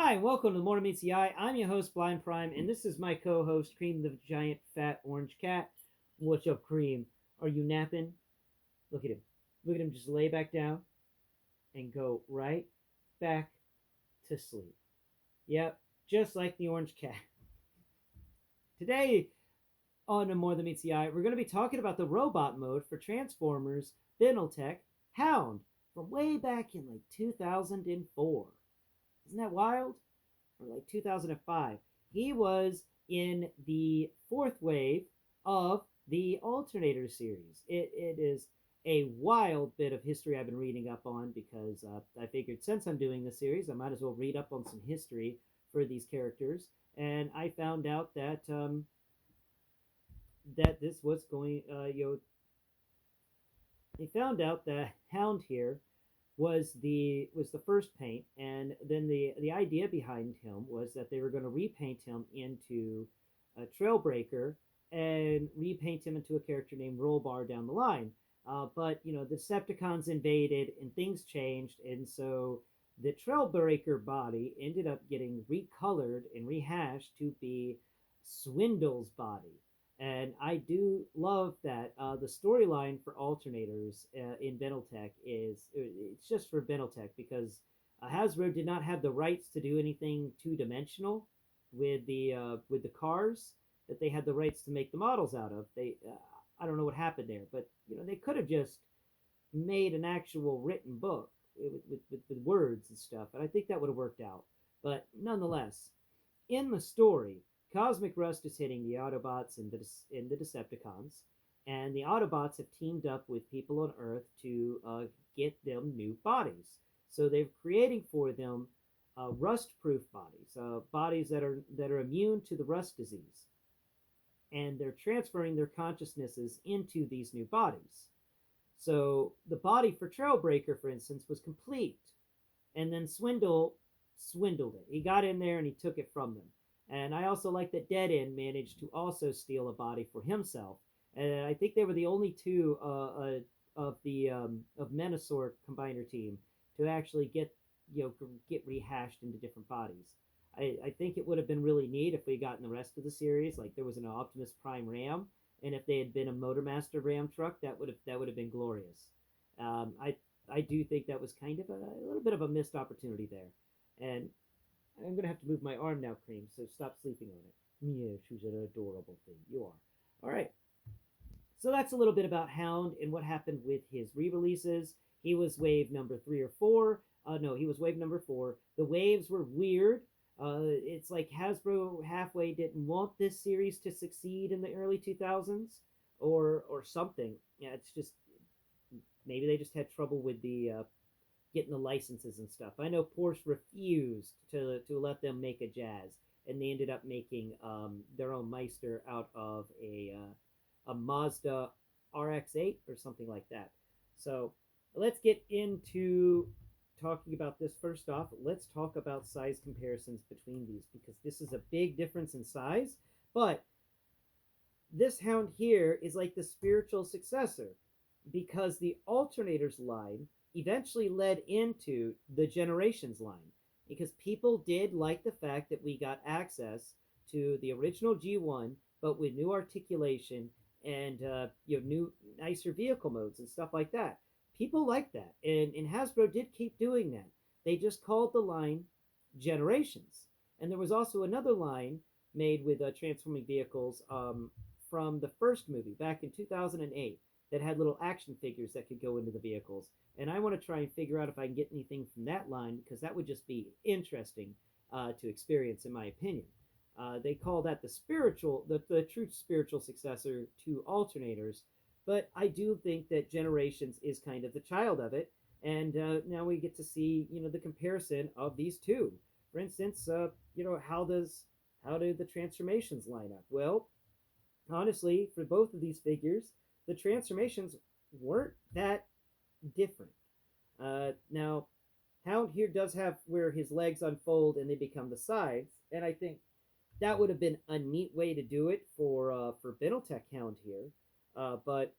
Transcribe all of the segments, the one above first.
Hi, and welcome to the MtMtE. I'm your host, Blind Prime, and this is my co-host, Cream the giant fat orange cat. What's up, Cream? Are you napping? Look at him. Look at him just lay back down and go right back to sleep. Yep, just like the orange cat. Today on the More Than Meets the Eye, we're going to be talking about the robot mode for Transformers Binaltech Hound from way back in like 2004. Isn't that wild? Or like 2005. He was in the fourth wave of the Alternators series. It is a wild bit of history I've been reading up on because I figured since I'm doing this series, I might as well read up on some history for these characters. And I found out that that this was going, they found out that Hound here was the first paint, and then the idea behind him was that they were going to repaint him into a Trailbreaker and repaint him into a character named Rollbar down the line. But the Decepticons invaded and things changed, and so the Trailbreaker body ended up getting recolored and rehashed to be Swindle's body. And I do love that the storyline for Alternators in Binaltech is it's just for Binaltech because Hasbro did not have the rights to do anything two dimensional with the cars that they had the rights to make the models out of. They I don't know what happened there, but they could have just made an actual written book with words and stuff, and I think that would have worked out. But nonetheless, in the story, cosmic rust is hitting the Autobots and the Decepticons, and the Autobots have teamed up with people on Earth to get them new bodies. So they're creating for them rust-proof bodies, bodies that are immune to the rust disease, and they're transferring their consciousnesses into these new bodies. So the body for Trailbreaker, for instance, was complete, and then Swindle swindled it. He got in there and he took it from them. And I also like that Dead End managed to also steal a body for himself. And I think they were the only two of the of Menasor combiner team to actually get rehashed into different bodies. I think it would have been really neat if we got in the rest of the series, like there was an Optimus Prime Ram, and if they had been a Motormaster Ram truck, that would have been glorious. I do think that was kind of a little bit of a missed opportunity there, and I'm going to have to move my arm now, Cream, so stop sleeping on it. Yeah, she's an adorable thing. You are. All right. So that's a little bit about Hound and what happened with his re-releases. He was wave number 3 or 4. No, he was wave number 4. The waves were weird. It's like Hasbro halfway didn't want this series to succeed in the early 2000s or something. Yeah, it's just maybe they just had trouble with the getting the licenses and stuff. I know Porsche refused to let them make a Jazz, and they ended up making their own Meister out of a Mazda RX-8 or something like that. So let's get into talking about this. First off, let's talk about size comparisons between these because this is a big difference in size, but this Hound here is like the spiritual successor because the Alternators line eventually led into the Generations line because people did like the fact that we got access to the original G1 but with new articulation and new nicer vehicle modes and stuff like that. People like that, and Hasbro did keep doing that. They just called the line Generations, and there was also another line made with transforming vehicles from the first movie back in 2008 that had little action figures that could go into the vehicles. And I want to try and figure out if I can get anything from that line because that would just be interesting to experience, in my opinion. They call that the true spiritual successor to Alternators, but I do think that Generations is kind of the child of it. And now we get to see, the comparison of these two. For instance, how do the transformations line up? Well, honestly, for both of these figures, the transformations weren't that different. Now, Hound here does have where his legs unfold and they become the sides, and I think that would have been a neat way to do it for Binaltech Hound here. But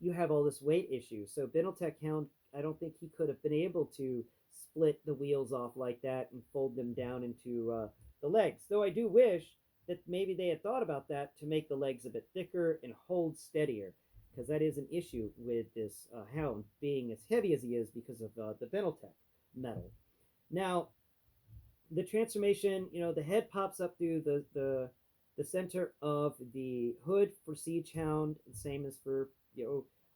you have all this weight issue, so Binaltech Hound, I don't think he could have been able to split the wheels off like that and fold them down into the legs. Though I do wish that maybe they had thought about that to make the legs a bit thicker and hold steadier, because that is an issue with this Hound being as heavy as he is because of the Binaltech metal. Now, the transformation, the head pops up through the center of the hood for Siege Hound, the same as for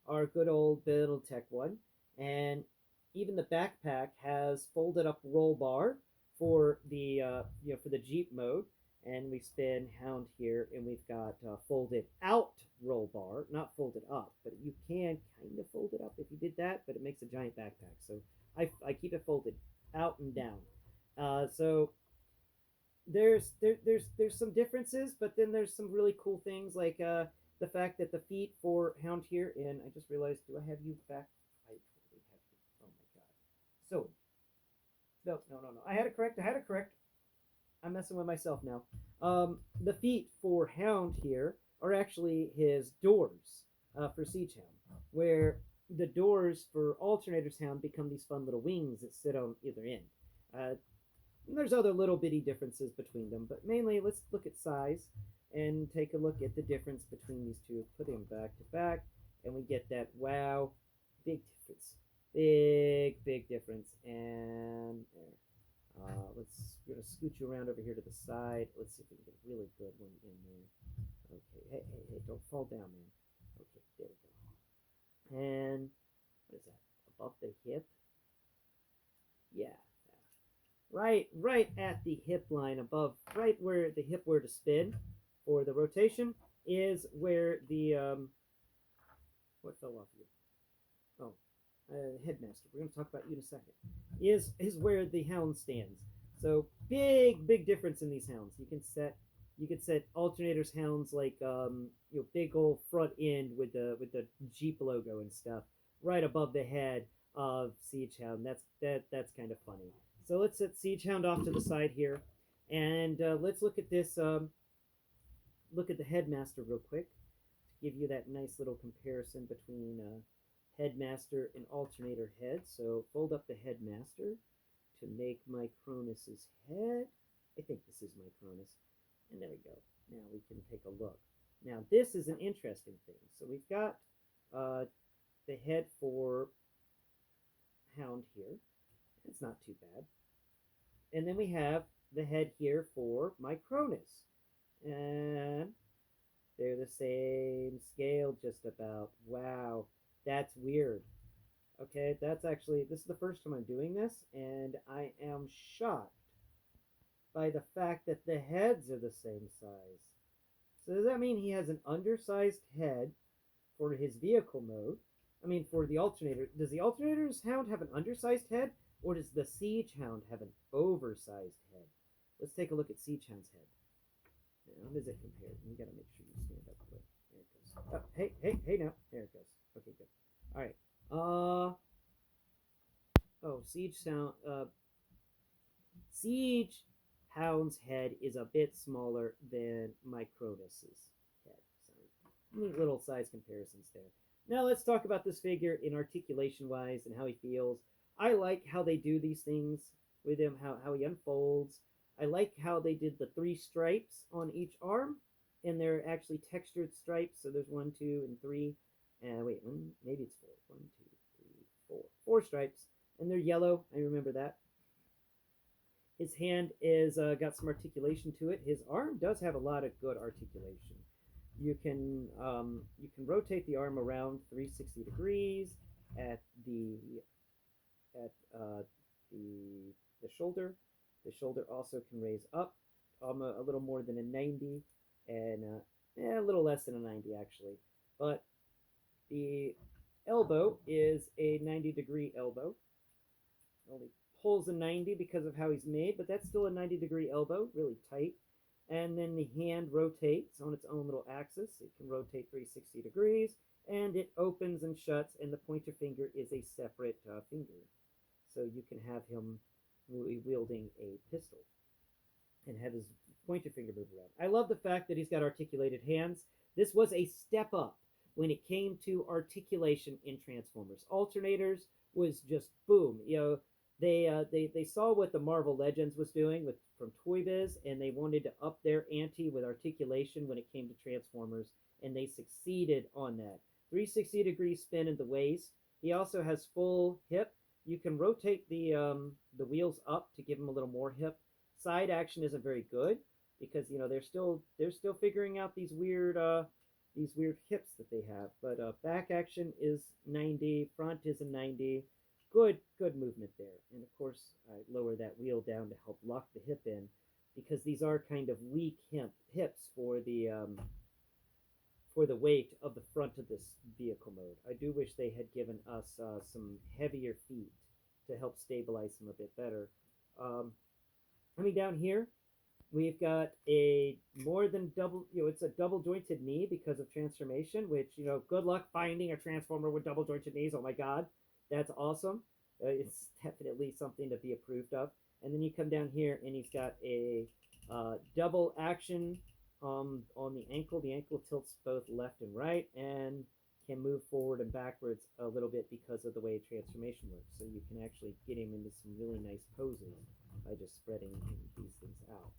our good old Binaltech one, and even the backpack has folded up roll bar for the for the Jeep mode, and we spin Hound here, and we've got folded out roll bar, not folded up, but you can kind of fold it up if you did that, but it makes a giant backpack, so I keep it folded out and down. So there's some differences, but then there's some really cool things like the fact that the feet for Hound here, and I just realized, do I have you back? I totally have you. Oh my god. So no. I had it correct. I'm messing with myself now. The feet for Hound here are actually his doors for Siege Hound, where the doors for Alternators Hound become these fun little wings that sit on either end. There's other little bitty differences between them, but mainly let's look at size and take a look at the difference between these two. Put them back to back, and we get that, wow, big difference. Big difference. And there. We're going to scoot you around over here to the side. Let's see if we can get a really good one in there. Okay, hey, don't fall down, man. Okay, there we go. And what is that? Above the hip? Yeah. Right at the hip line above, right where the hip were to spin for the rotation is where the, what fell off you? Oh, Headmaster, we're going to talk about you in a second, is where the Hound stands. So big difference in these Hounds. You could set Alternators Hounds like, big old front end with the Jeep logo and stuff right above the head of Siege Hound. That's kind of funny. So let's set Siege Hound off to the side here, and let's look at this. Look at the Headmaster real quick to give you that nice little comparison between Headmaster and Alternator head. So fold up the Headmaster to make my Cronus's head. I think this is my Cronus, and there we go. Now we can take a look. Now this is an interesting thing. So we've got the head for Hound here. It's not too bad. And then we have the head here for my Cronus. And they're the same scale just about. Wow, that's weird. Okay, this is the first time I'm doing this, and I am shocked by the fact that the heads are the same size. So does that mean he has an undersized head for his vehicle mode? I mean, for the alternator. Does the Alternator's Hound have an undersized head, or does the Siege Hound have an oversized head? Let's take a look at Siege Hound's head. Now, how does it compare? You gotta make sure you stand up. There it goes. Oh, hey now. There it goes. Okay, good. All right. Siege Hound's head is a bit smaller than my Cronus's head. So, neat little size comparisons there. Now let's talk about this figure in articulation-wise and how he feels. I like how they do these things with him, how he unfolds. I like how they did the 3 stripes on each arm, and they're actually textured stripes. So there's 1, 2, and 3. Wait, maybe it's 4. 1, 2, 3, 4. 4 stripes, and they're yellow. I remember that. His hand is got some articulation to it. His arm does have a lot of good articulation. You can rotate the arm around 360 degrees at the shoulder. The shoulder also can raise up a little more than a 90, and a little less than a 90 actually. But the elbow is a 90-degree elbow. Only pulls a 90 because of how he's made, but that's still a 90-degree elbow, really tight. And then the hand rotates on its own little axis. It can rotate 360 degrees, and it opens and shuts, and the pointer finger is a separate finger. So you can have him wielding a pistol and have his pointer finger move around. I love the fact that he's got articulated hands. This was a step up when it came to articulation in Transformers. Alternators was just boom. They saw what the Marvel Legends was doing with from Toy Biz, and they wanted to up their ante with articulation when it came to Transformers, and they succeeded on that. 360-degree spin in the waist. He also has full hip. You can rotate the wheels up to give him a little more hip. Side action isn't very good because they're still figuring out these weird hips that they have. But back action is 90, front is a 90. Good movement there. And of course, I lower that wheel down to help lock the hip in because these are kind of weak hips for the weight of the front of this vehicle mode. I do wish they had given us some heavier feet to help stabilize them a bit better. Um, Coming down here, we've got a more than double, it's a double jointed knee because of transformation, which, good luck finding a transformer with double jointed knees. Oh my God, that's awesome. It's definitely something to be approved of. And then you come down here and he's got a double action on the ankle. The ankle tilts both left and right and can move forward and backwards a little bit because of the way transformation works. So you can actually get him into some really nice poses by just spreading these things out.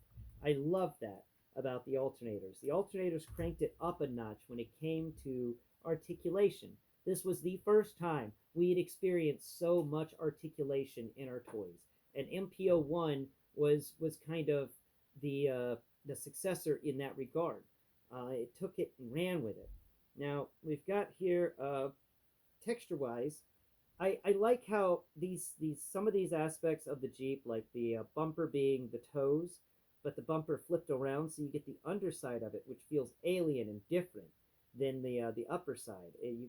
I love that about the alternators. The alternators cranked it up a notch when it came to articulation. This was the first time we had experienced so much articulation in our toys. And MPO1 was kind of the successor in that regard. It took it and ran with it. Now we've got here texture-wise, I like how these some of these aspects of the Jeep, like the bumper being the toes, but the bumper flipped around, so you get the underside of it, which feels alien and different than the upper side. You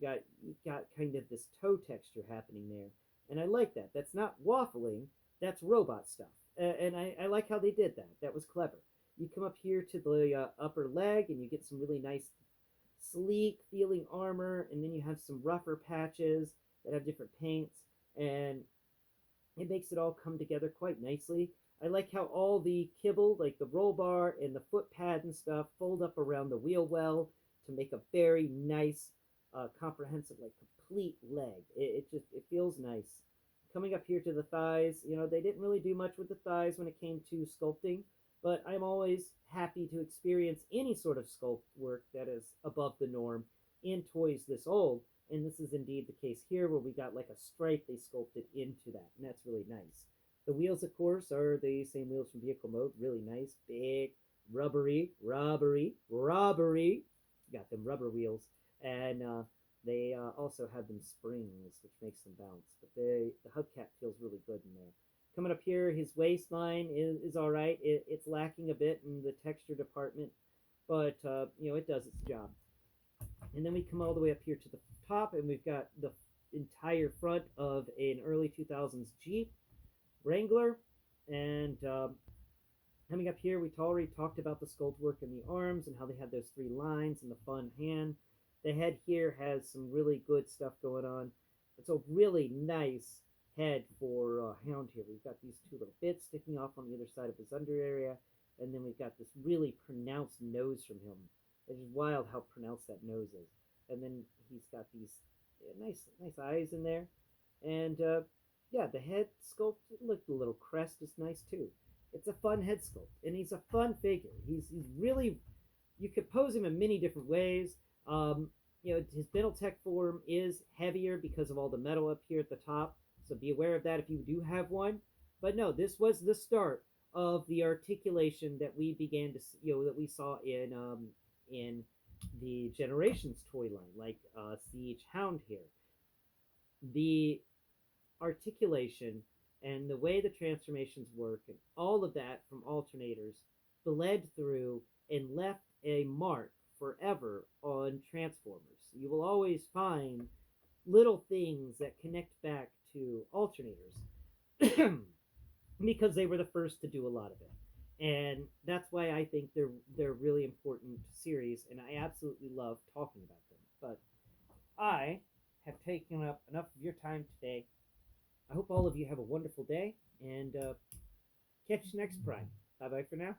got kind of this toe texture happening there, and I like that. That's not waffling, that's robot stuff, and I like how they did that. That was clever. You come up here to the upper leg, and you get some really nice sleek feeling armor, and then you have some rougher patches that have different paints, and it makes it all come together quite nicely. I like how all the kibble, like the roll bar and the foot pad and stuff, fold up around the wheel well to make a very nice, comprehensive, like complete leg. It feels nice. Coming up here to the thighs, they didn't really do much with the thighs when it came to sculpting, but I'm always happy to experience any sort of sculpt work that is above the norm in toys this old. And this is indeed the case here, where we got like a stripe they sculpted into that, and that's really nice. The wheels, of course, are the same wheels from vehicle mode. Really nice, big, rubbery. Got them rubber wheels, and they also have them springs, which makes them bounce. But the hubcap feels really good in there. Coming up here, his waistline is all right. It's lacking a bit in the texture department, but it does its job. And then we come all the way up here to the top, and we've got the entire front of an early 2000s Jeep Wrangler. And coming up here, we already talked about the sculpt work in the arms and how they had those three lines and the fun hand. The head here has some really good stuff going on. It's a really nice head for Hound here. We've got these two little bits sticking off on the other side of his under area, and then we've got this really pronounced nose from him. It's wild how pronounced that nose is. And then he's got these nice eyes in there. And the head sculpt, look, the little crest is nice too. It's a fun head sculpt, and he's a fun figure. He's really, you could pose him in many different ways. His Binaltech form is heavier because of all the metal up here at the top, so be aware of that if you do have one. But no, this was the start of the articulation that we began to, that we saw in the Generations toy line, like Siege Hound here. The articulation and the way the transformations work and all of that from Alternators bled through and left a mark forever on Transformers. You will always find little things that connect back to Alternators because they were the first to do a lot of it. And that's why I think they're really important series, and I absolutely love talking about them. But I have taken up enough of your time today. I hope all of you have a wonderful day, and catch you next Prime. Bye-bye for now.